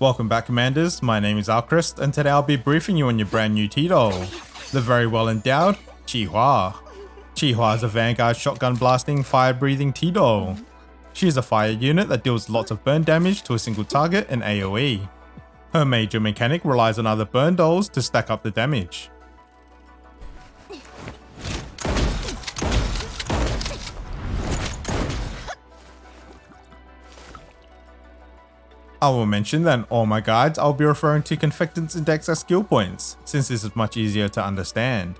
Welcome back, Commanders. My name is Alchrist, and today I'll be briefing you on your brand new T-Doll, the very well endowed Qiuhua. Qiuhua is a Vanguard shotgun blasting, fire breathing T-Doll. She is a fire unit that deals lots of burn damage to a single target and AoE. Her major mechanic relies on other burn dolls to stack up the damage. I will mention that in all my guides I'll be referring to Confectant's Index as skill points, since this is much easier to understand.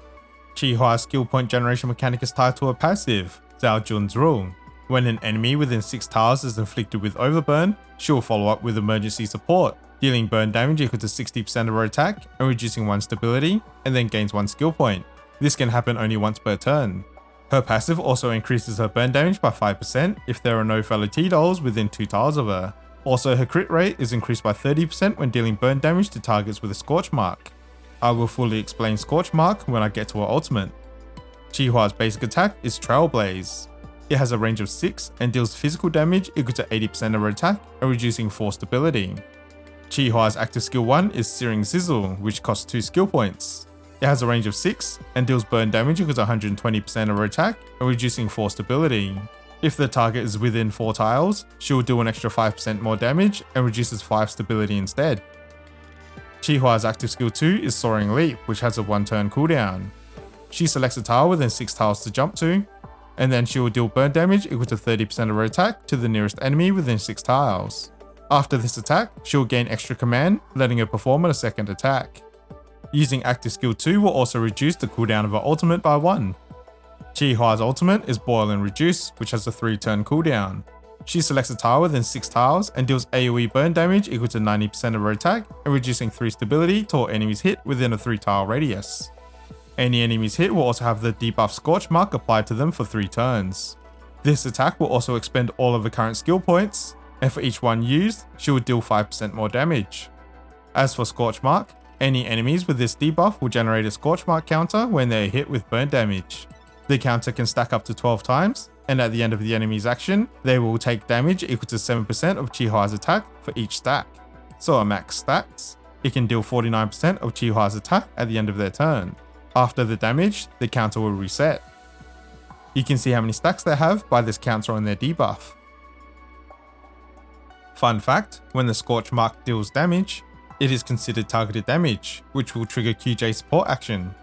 Qiuhua's skill point generation mechanic is tied to a passive, Zhao Jun's rule. When an enemy within 6 tiles is inflicted with overburn, she will follow up with emergency support, dealing burn damage equal to 60% of her attack and reducing 1 stability, and then gains 1 skill point. This can happen only once per turn. Her passive also increases her burn damage by 5% if there are no fellow T-Dolls within 2 tiles of her. Also, her crit rate is increased by 30% when dealing burn damage to targets with a Scorch Mark. I will fully explain Scorch Mark when I get to her ultimate. Qiuhua's basic attack is Trailblaze. It has a range of 6 and deals physical damage equal to 80% of her attack and reducing 4 stability. Qiuhua's active skill 1 is Searing Sizzle, which costs 2 skill points. It has a range of 6 and deals burn damage equal to 120% of her attack and reducing 4 stability. If the target is within 4 tiles, she will do an extra 5% more damage and reduces 5 stability instead. Qiuhua's active skill 2 is Soaring Leap, which has a 1 turn cooldown. She selects a tile within 6 tiles to jump to, and then she will deal burn damage equal to 30% of her attack to the nearest enemy within 6 tiles. After this attack, she will gain extra command, letting her perform a second attack. Using active skill 2 will also reduce the cooldown of her ultimate by 1. Qiuhua's ultimate is Boil and Reduce, which has a 3 turn cooldown. She selects a tile within 6 tiles and deals AoE burn damage equal to 90% of her attack and reducing 3 stability to all enemies hit within a 3 tile radius. Any enemies hit will also have the debuff Scorch Mark applied to them for 3 turns. This attack will also expend all of her current skill points, and for each one used, she will deal 5% more damage. As for Scorch Mark, any enemies with this debuff will generate a Scorch Mark counter when they are hit with burn damage. The counter can stack up to 12 times, and at the end of the enemy's action, they will take damage equal to 7% of Qiuhua's attack for each stack. So at max stacks, it can deal 49% of Qiuhua's attack at the end of their turn. After the damage, the counter will reset. You can see how many stacks they have by this counter on their debuff. Fun fact, when the Scorch Mark deals damage, it is considered targeted damage, which will trigger QJ support action.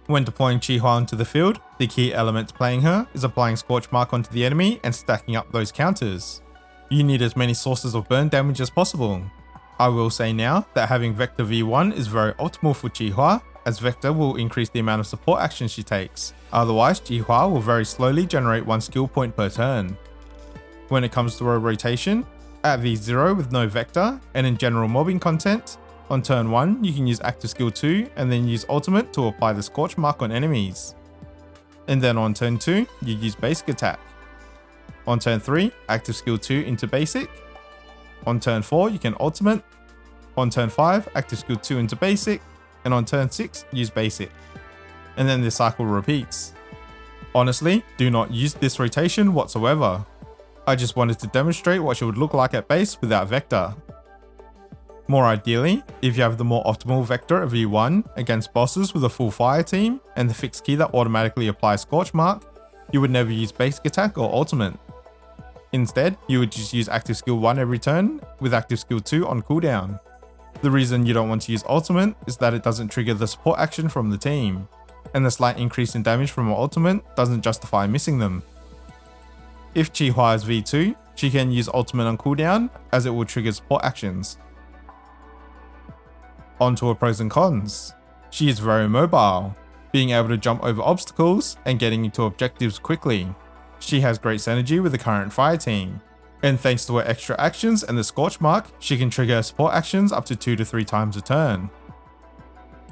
When deploying Qiuhua into the field, the key element to playing her is applying Scorch Mark onto the enemy and stacking up those counters. You need as many sources of burn damage as possible. I will say now that having Vector V1 is very optimal for Qiuhua, as Vector will increase the amount of support actions she takes, otherwise Qiuhua will very slowly generate 1 skill point per turn. When it comes to her rotation, at V0 with no Vector and in general mobbing content, on turn 1 you can use active skill 2 and then use ultimate to apply the Scorch Mark on enemies. And then on turn 2 you use basic attack. On turn 3 active skill 2 into basic. On turn 4 you can ultimate. On turn 5 active skill 2 into basic, and on turn 6 use basic. And then this cycle repeats. Honestly, do not use this rotation whatsoever. I just wanted to demonstrate what she would look like at base without Vector. More ideally, if you have the more optimal Vector of V1 against bosses with a full fire team and the fixed key that automatically applies Scorch Mark, you would never use basic attack or ultimate. Instead, you would just use active skill 1 every turn with active skill 2 on cooldown. The reason you don't want to use ultimate is that it doesn't trigger the support action from the team, and the slight increase in damage from her ultimate doesn't justify missing them. If Qiuhua is V2, she can use ultimate on cooldown as it will trigger support actions. On to her pros and cons. She is very mobile, being able to jump over obstacles and getting into objectives quickly. She has great synergy with the current fire team, and thanks to her extra actions and the Scorch Mark, she can trigger support actions up to 2 to 3 times a turn.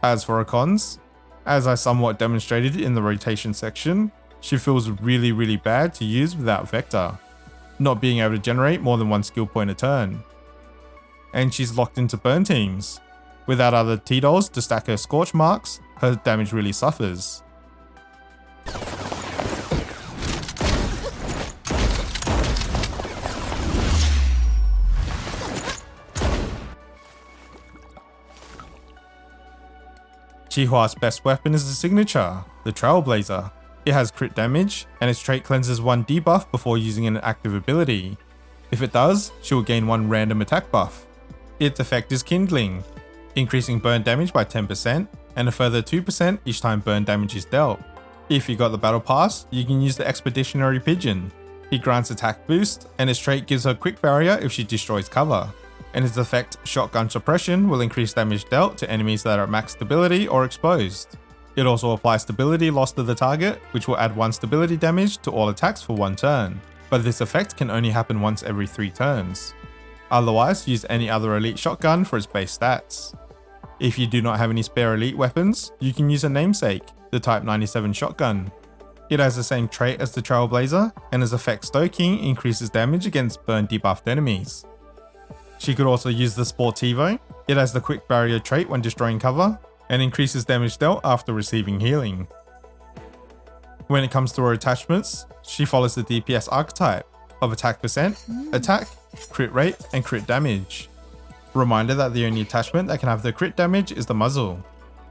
As for her cons, as I somewhat demonstrated in the rotation section, she feels really bad to use without Vector, not being able to generate more than 1 skill point a turn. And she's locked into burn teams. Without other T-Dolls to stack her Scorch Marks, her damage really suffers. Qiuhua's best weapon is the signature, the Trailblazer. It has crit damage, and its trait cleanses one debuff before using an active ability. If it does, she will gain one random attack buff. Its effect is Kindling, increasing burn damage by 10% and a further 2% each time burn damage is dealt. If you got the battle pass, you can use the Expeditionary Pigeon. It grants attack boost, and its trait gives her quick barrier if she destroys cover. And its effect, Shotgun Suppression, will increase damage dealt to enemies that are at max stability or exposed. It also applies stability loss to the target, which will add 1 stability damage to all attacks for 1 turn, but this effect can only happen once every 3 turns. Otherwise, use any other elite shotgun for its base stats. If you do not have any spare elite weapons, you can use a namesake, the Type 97 shotgun. It has the same trait as the Trailblazer, and its effect Stoking increases damage against burn debuffed enemies. She could also use the Sportivo. It has the quick barrier trait when destroying cover, and increases damage dealt after receiving healing. When it comes to her attachments, she follows the DPS archetype of attack percent, attack, crit rate, and crit damage. Reminder that the only attachment that can have the crit damage is the muzzle,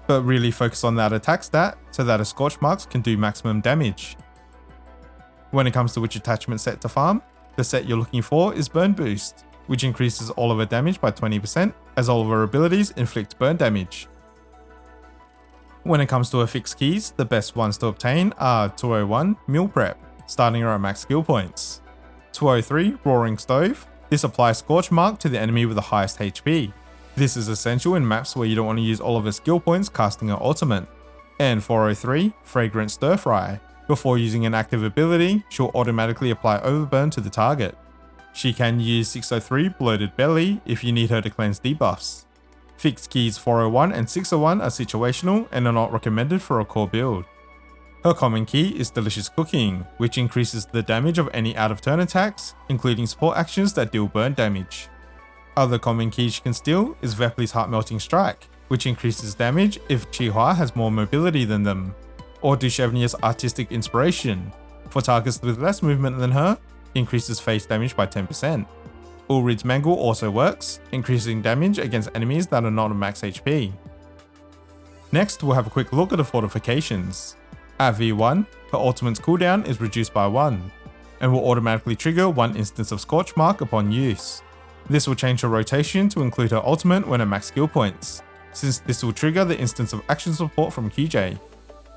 but really focus on that attack stat so that her scorch marks can do maximum damage. When it comes to which attachment set to farm, the set you're looking for is Burn Boost, which increases all of her damage by 20% as all of her abilities inflict burn damage. When it comes to her fixed keys, the best ones to obtain are 201 Meal Prep, starting her at max skill points. 203 Roaring Stove, this applies Scorch Mark to the enemy with the highest HP. This is essential in maps where you don't want to use all of her skill points casting her ultimate. And 403 Fragrant Stir Fry, before using an active ability, she'll automatically apply Overburn to the target. She can use 603 Bloated Belly if you need her to cleanse debuffs. Fixed keys 401 and 601 are situational and are not recommended for a core build. Her common key is Delicious Cooking, which increases the damage of any out of turn attacks, including support actions that deal burn damage. Other common keys she can steal is Vepli's Heart Melting Strike, which increases damage if Qiuhua has more mobility than them, or Dushevnia's Artistic Inspiration. For targets with less movement than her, increases face damage by 10%. Ulrid's Mangle also works, increasing damage against enemies that are not at max HP. Next, we'll have a quick look at the Fortifications. At V1, her ultimate's cooldown is reduced by 1, and will automatically trigger 1 instance of Scorch Mark upon use. This will change her rotation to include her ultimate when at max skill points, since this will trigger the instance of action support from QJ.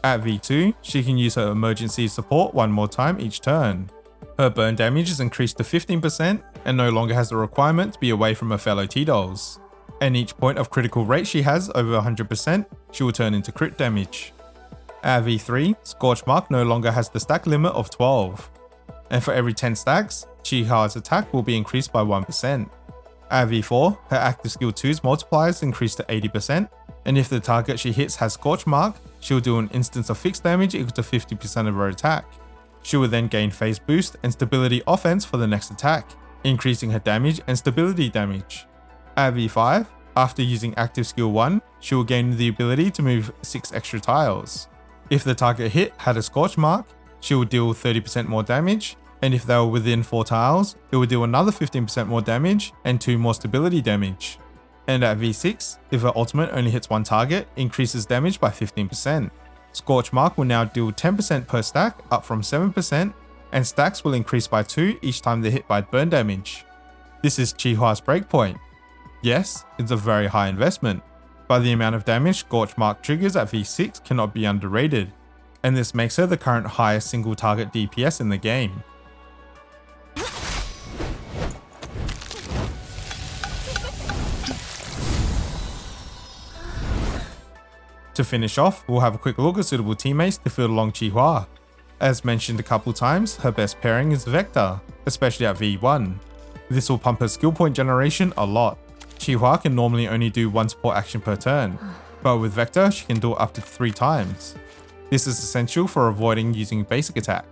At V2, she can use her emergency support 1 more time each turn. Her burn damage is increased to 15% and no longer has the requirement to be away from her fellow T-Dolls. And each point of critical rate she has over 100%, she will turn into crit damage. At V3, Scorch Mark no longer has the stack limit of 12. And for every 10 stacks, Qiuhua's attack will be increased by 1%. At V4, her active skill 2's multipliers increase to 80%, and if the target she hits has Scorch Mark, she'll do an instance of fixed damage equal to 50% of her attack. She will then gain phase boost and stability offense for the next attack, increasing her damage and stability damage. At V5, after using active skill 1, she will gain the ability to move 6 extra tiles. If the target hit had a Scorch Mark, she will deal 30% more damage, and if they were within 4 tiles, it will deal another 15% more damage and 2 more stability damage. And at V6, if her ultimate only hits 1 target, increases damage by 15%. Scorch Mark will now deal 10% per stack, up from 7%, and stacks will increase by 2 each time they're hit by burn damage. This is Qiuhua's breakpoint. Yes, it's a very high investment, but the amount of damage Scorch Mark triggers at V6 cannot be underrated, and this makes her the current highest single target DPS in the game. To finish off, we'll have a quick look at suitable teammates to field along Qiuhua. As mentioned a couple times, her best pairing is Vector, especially at V1. This will pump her skill point generation a lot. Qiuhua can normally only do 1 support action per turn, but with Vector she can do it up to 3 times. This is essential for avoiding using basic attack.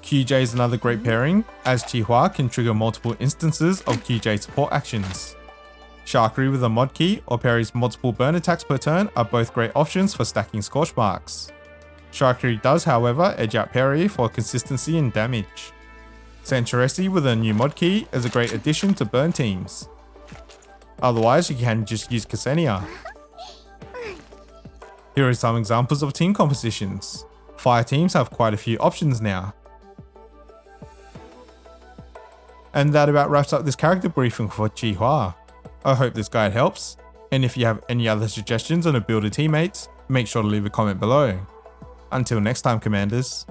QJ is another great pairing, as Qiuhua can trigger multiple instances of QJ support actions. Sharkery with a mod key or parries multiple burn attacks per turn are both great options for stacking Scorch Marks. Sharkery does, however, edge out parry for consistency and damage. Sancheresi with a new mod key is a great addition to burn teams. Otherwise, you can just use Ksenia. Here are some examples of team compositions. Fire teams have quite a few options now. And that about wraps up this character briefing for Qiuhua. I hope this guide helps, and if you have any other suggestions on a build of teammates, make sure to leave a comment below. Until next time, Commanders.